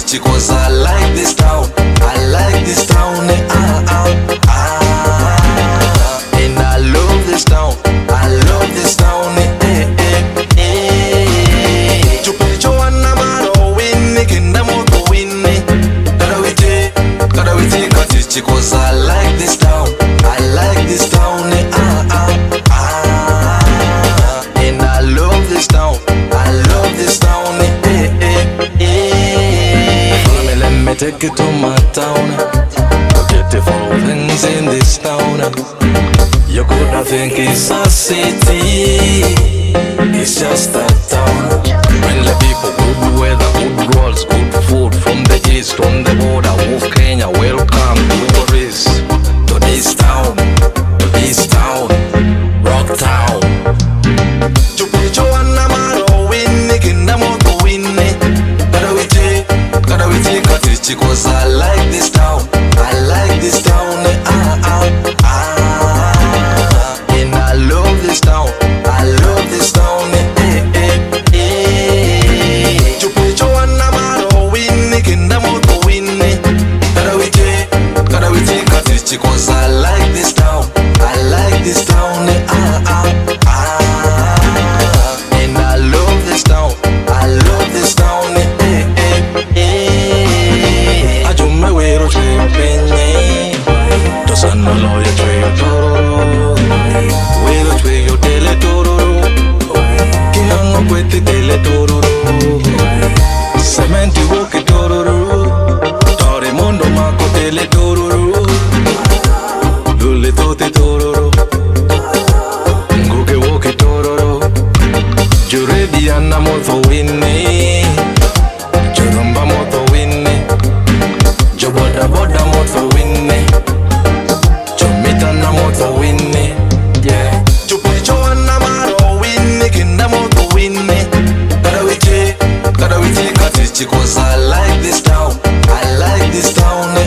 Katichi, cause I like this town. I like this town. And I love this town. I love this town. Chupecho anamaro winni kinda moto winni. Gotta wait, Katichi, cause I like this town. I like this town. And I love this town. I love this town. Let me take you to my town. Beautiful things in this town. You could think it's a city, it's just a town. Friendly people, good weather, good roads, good food. From the east, on the border of Kenya. Welcome tourists to this town, to this town, rock town. Chupecho anamaro winni kinda moto winni. Gotta wait, Katichi, cause I like this town. I like this town. And I love this town. I love this town. Chupecho anamaro winni kinda moto winni. Gotta wait, Katichi, cause I like this town. I like this town. And I love this town. I love this town. Sanno loya chweyo tororo, wero chweyo tele tororo, kinango kwete tele tororo, cementi woki tororo, tore mondo mako tele tororo, lule tote tororo, nguke woki tororo, juredi anna moto winni, jurumba moto winni, joboda boda moto winni. Moto winni, yeah. Chupecho anamaro winni kinda moto winni. Gotta wait, Katichi, cause I like this town. I like this town.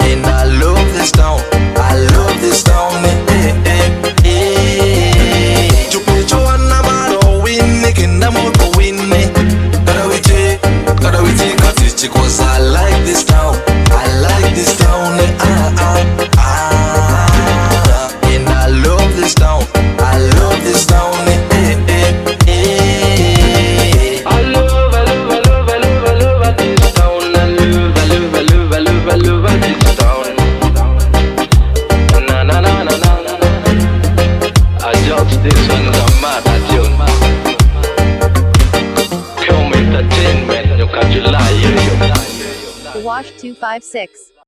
And I love this town. I love this town. Chupecho anamaro winni kinda moto winni. Gotta wait, Katichi, cause I like this town. I like this town. And I love this town. I love this town. I love this town. I love this town. Na na na na na. I just this one a mad tune. Pure entertainment. You can't lie. Wash 256.